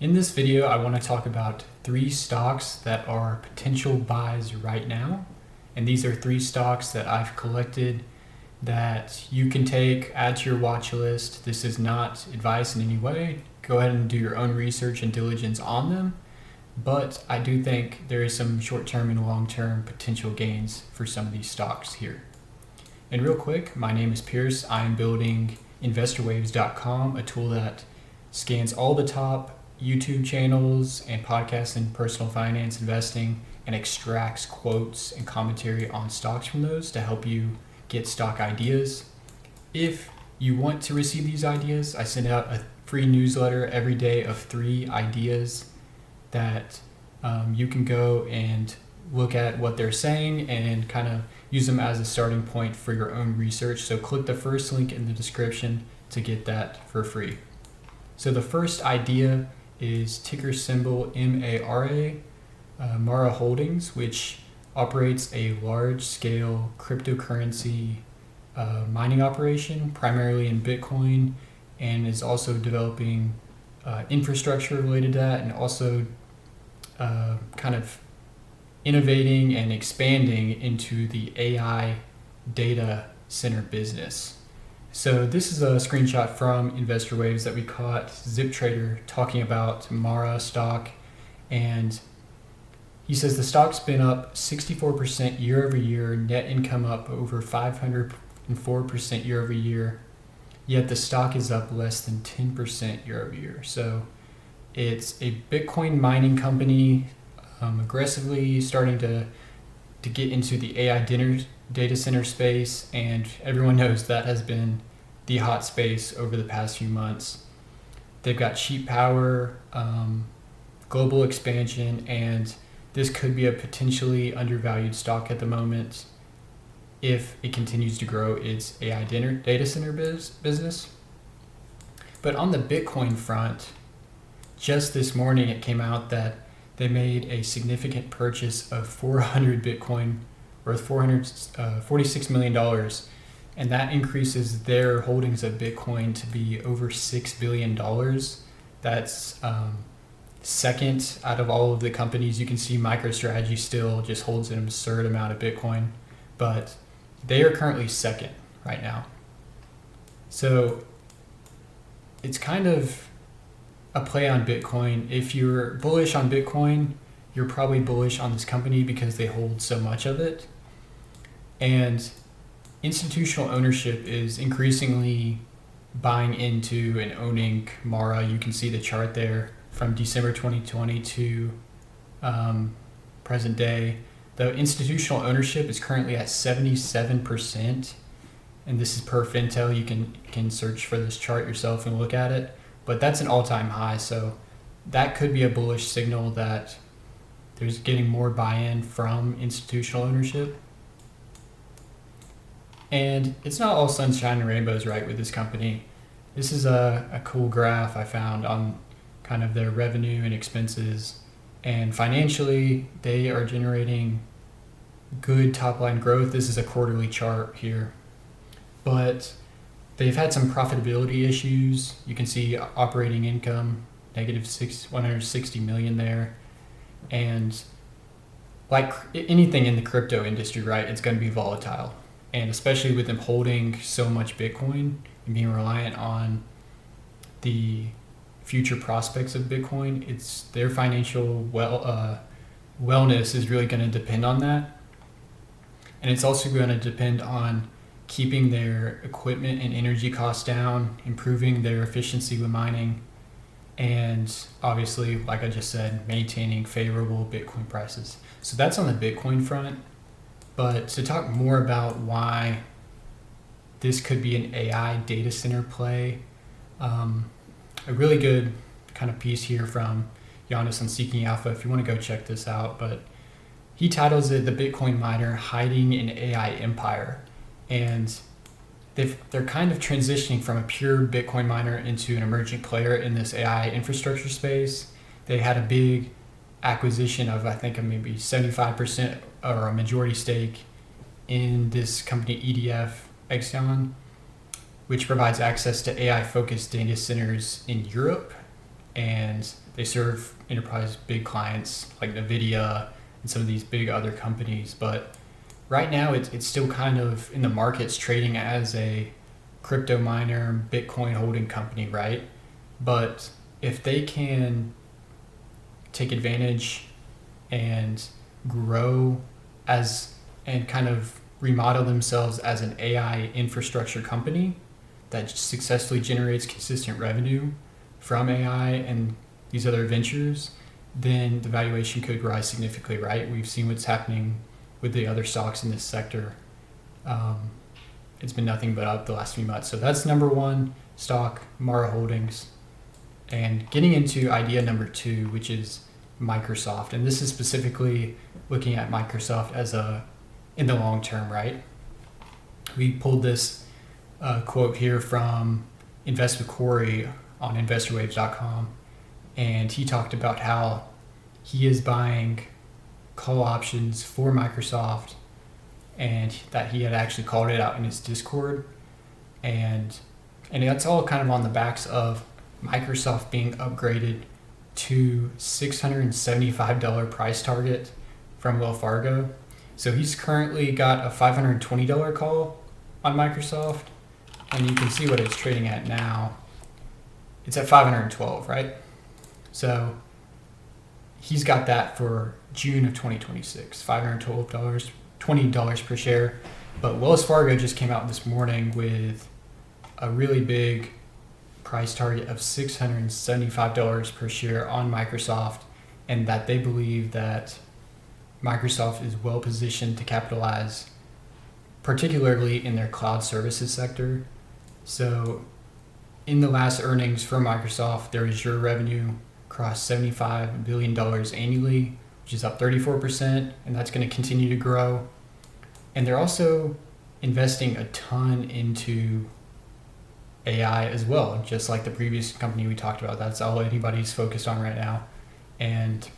In this video, I want to talk about 3 stocks that are potential buys right now. And these are 3 stocks that I've collected that you can take, add to your watch list. This is not advice in any way. Go ahead and do your own research and diligence on them. But I do think there is some short-term and long-term potential gains for some of these stocks here. And real quick, my name is Pierce. I am building InvestorWaves.com, a tool that scans all the top YouTube channels and podcasts in personal finance investing and extracts quotes and commentary on stocks from those to help you get stock ideas. If you want to receive these ideas, I send out a free newsletter every day of 3 ideas that you can go and look at what they're saying and kind of use them as a starting point for your own research. So click the first link in the description to get that for free. So the first idea is ticker symbol MARA, Mara Holdings, which operates a large-scale cryptocurrency mining operation, primarily in Bitcoin, and is also developing infrastructure related to that, and also kind of innovating and expanding into the AI data center business. So this is a screenshot from InvestorWaves that we caught ZipTrader talking about Mara stock, and he says the stock's been up 64% year over year, net income up over 504% year over year, yet the stock is up less than 10% year over year. So it's a Bitcoin mining company, aggressively starting to get into the AI data center space, and everyone knows that has been the hot space over the past few months. They've got cheap power, global expansion, and this could be a potentially undervalued stock at the moment if it continues to grow its AI data center business. But on the Bitcoin front, just this morning it came out that they made a significant purchase of 400 Bitcoin worth $46 million, and that increases their holdings of Bitcoin to be over $6 billion. That's second out of all of the companies. You can see MicroStrategy still just holds an absurd amount of Bitcoin, but they are currently second right now. So it's kind of a play on Bitcoin. If you're bullish on Bitcoin, you're probably bullish on this company because they hold so much of it. And institutional ownership is increasingly buying into and owning Mara. You can see the chart there from December 2020 to present day. The institutional ownership is currently at 77%, and this is per Fintel. You can search for this chart yourself and look at it. But that's an all-time high, so that could be a bullish signal that there's getting more buy-in from institutional ownership. And it's not all sunshine and rainbows, right, with this company. This is a cool graph I found on kind of their revenue and expenses. And financially, they are generating good top-line growth. This is a quarterly chart here. But they've had some profitability issues. You can see operating income, negative 160 million there. And like anything in the crypto industry, right, it's going to be volatile. And especially with them holding so much Bitcoin and being reliant on the future prospects of Bitcoin, it's their financial wellness is really going to depend on that. And it's also going to depend on keeping their equipment and energy costs down, improving their efficiency with mining, and obviously, like I just said, maintaining favorable Bitcoin prices. So that's on the Bitcoin front. But to talk more about why this could be an AI data center play, a really good kind of piece here from Giannis on Seeking Alpha, if you want to go check this out. But he titles it "The Bitcoin Miner Hiding an AI Empire." And they're kind of transitioning from a pure Bitcoin miner into an emerging player in this AI infrastructure space. They had a big acquisition of, I think, maybe 75% or a majority stake in this company EDF Exxon, which provides access to AI-focused data centers in Europe and they serve enterprise big clients like NVIDIA and some of these big other companies. But right now, it's still kind of in the markets trading as a crypto miner, Bitcoin holding company, right? But if they can take advantage and grow as and kind of remodel themselves as an AI infrastructure company that successfully generates consistent revenue from AI and these other ventures, then the valuation could rise significantly, right? We've seen what's happening with the other stocks in this sector. It's been nothing but up the last few months. So that's number one stock, Mara Holdings. And getting into idea number two, which is Microsoft. And this is specifically looking at Microsoft as in the long term, right? We pulled this quote here from Invest with Corey on investorwaves.com. And he talked about how he is buying call options for Microsoft and that he had actually called it out in his Discord. And that's all kind of on the backs of Microsoft being upgraded to $675 price target from Wells Fargo. So he's currently got a $520 call on Microsoft, and you can see what it's trading at now. It's at $512, right? So he's got that for June of 2026, $512, $20 per share. But Wells Fargo just came out this morning with a really big price target of $675 per share on Microsoft, and that they believe that Microsoft is well positioned to capitalize, particularly in their cloud services sector. So in the last earnings for Microsoft, their Azure revenue crossed $75 billion annually, which is up 34%, and that's going to continue to grow. And they're also investing a ton into AI as well, just like the previous company we talked about. That's all anybody's focused on right now. And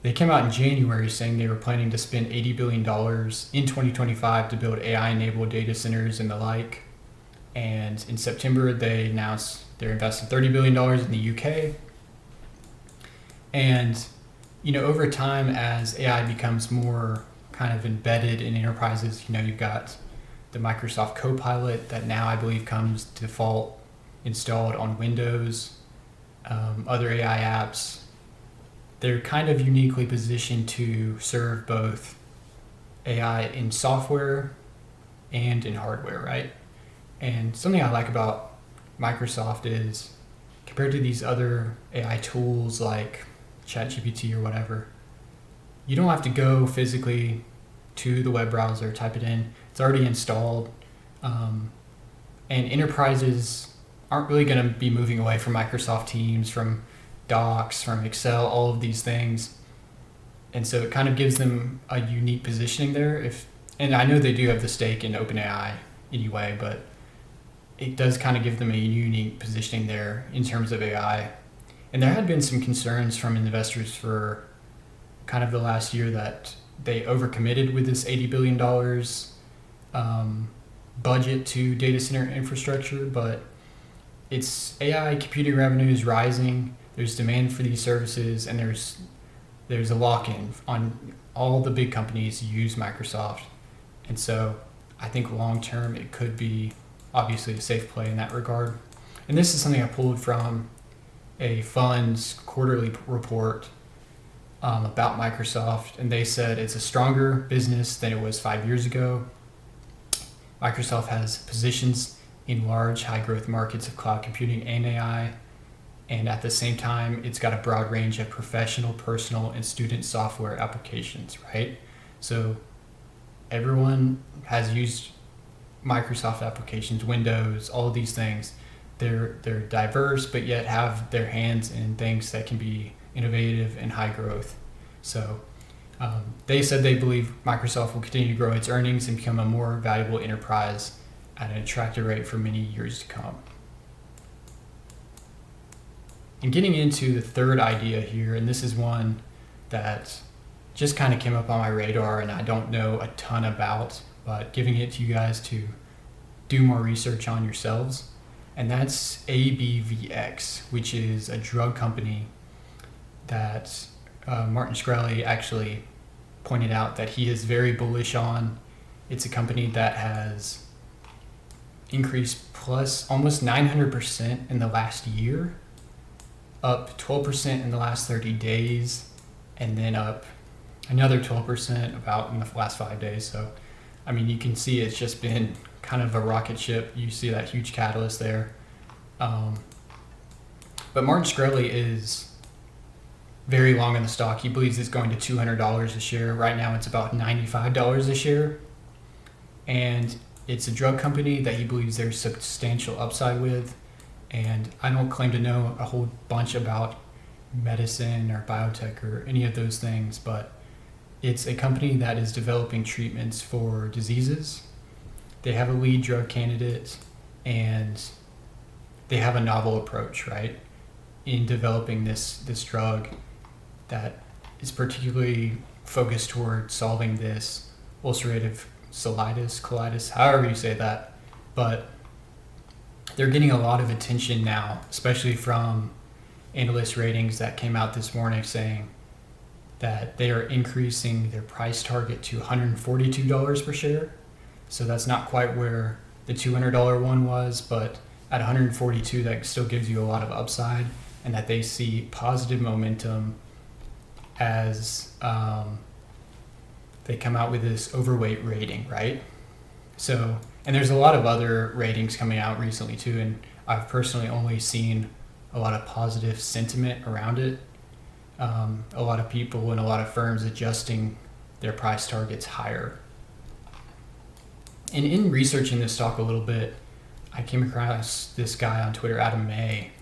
they came out in January saying they were planning to spend $80 billion in 2025 to build AI-enabled data centers and the like. And in September, they announced they're investing $30 billion in the UK. And, over time, as AI becomes more kind of embedded in enterprises, you've got the Microsoft Copilot that now I believe comes default installed on Windows, other AI apps. They're kind of uniquely positioned to serve both AI in software and in hardware, right? And something I like about Microsoft is, compared to these other AI tools like ChatGPT or whatever, you don't have to go physically to the web browser, type it in. It's already installed. And enterprises aren't really going to be moving away from Microsoft Teams, from Docs, from Excel, all of these things. And so it kind of gives them a unique positioning there. And I know they do have the stake in OpenAI anyway, but it does kind of give them a unique positioning there in terms of AI. And there had been some concerns from investors for kind of the last year that they overcommitted with this $80 billion budget to data center infrastructure, but it's AI computing revenue is rising. There's demand for these services, and there's a lock-in on all the big companies use Microsoft. And so I think long-term it could be obviously a safe play in that regard. And this is something I pulled from a fund's quarterly report about Microsoft, and they said it's a stronger business than it was 5 years ago. Microsoft has positions in large, high-growth markets of cloud computing and AI, and at the same time, it's got a broad range of professional, personal, and student software applications, right? So everyone has used Microsoft applications, Windows, all of these things. They're diverse, but yet have their hands in things that can be innovative and high growth. So they said they believe Microsoft will continue to grow its earnings and become a more valuable enterprise at an attractive rate for many years to come. And getting into the third idea here, and this is one that just kind of came up on my radar and I don't know a ton about, but giving it to you guys to do more research on yourselves. and that's ABVX, which is a drug company that Martin Shkreli actually pointed out that he is very bullish on. It's a company that has increased plus almost 900% in the last year, up 12% in the last 30 days, and then up another 12% about in the last 5 days. So, I mean, you can see it's just been kind of a rocket ship. You see that huge catalyst there. But Martin Shkreli is very long in the stock. He believes it's going to $200 a share. Right now it's about $95 a share. And it's a drug company that he believes there's substantial upside with. And I don't claim to know a whole bunch about medicine or biotech or any of those things, but it's a company that is developing treatments for diseases. They have a lead drug candidate, and they have a novel approach, right, in developing this drug that is particularly focused toward solving this ulcerative colitis, however you say that. But they're getting a lot of attention now, especially from analyst ratings that came out this morning saying that they are increasing their price target to $142 per share. So that's not quite where the $200 one was, but at $142, that still gives you a lot of upside, and that they see positive momentum as they come out with this overweight rating, right? So, and there's a lot of other ratings coming out recently too, and I've personally only seen a lot of positive sentiment around it. A lot of people and a lot of firms adjusting their price targets higher. And in researching this stock a little bit, I came across this guy on Twitter, Adam May,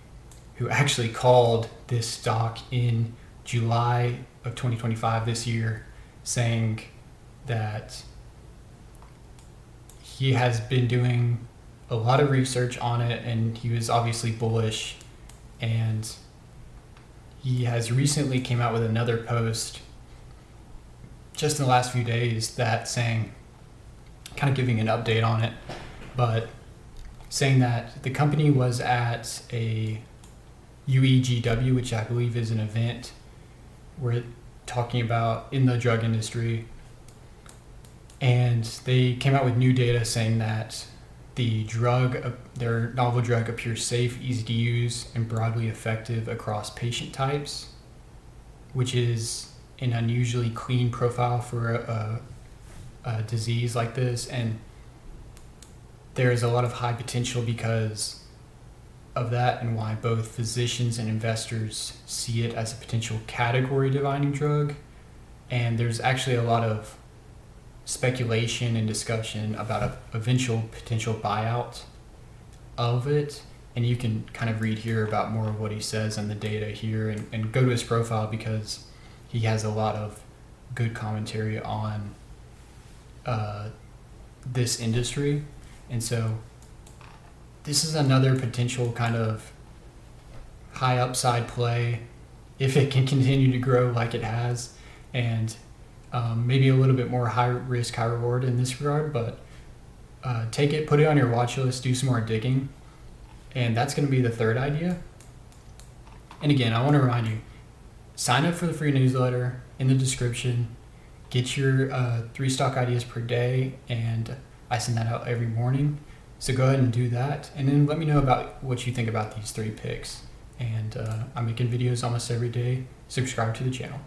who actually called this stock in July of 2025 this year, saying that he has been doing a lot of research on it, and he was obviously bullish. And he has recently came out with another post just in the last few days that saying, kind of giving an update on it, but saying that the company was at a UEGW, which I believe is an event we're talking about in the drug industry. And they came out with new data saying that the drug, their novel drug, appears safe, easy to use, and broadly effective across patient types, which is an unusually clean profile for a disease like this. And there is a lot of high potential because of that, and why both physicians and investors see it as a potential category defining drug. And there's actually a lot of speculation and discussion about a eventual potential buyout of it, and you can kind of read here about more of what he says and the data here, and go to his profile because he has a lot of good commentary on this industry. And so this is another potential kind of high upside play if it can continue to grow like it has, and maybe a little bit more high risk, high reward in this regard. But take it, put it on your watch list, do some more digging. And that's going to be the third idea. And again, I want to remind you, sign up for the free newsletter in the description. Get your 3 stock ideas per day, and I send that out every morning. So go ahead and do that, and then let me know about what you think about these 3 picks. And I'm making videos almost every day. Subscribe to the channel.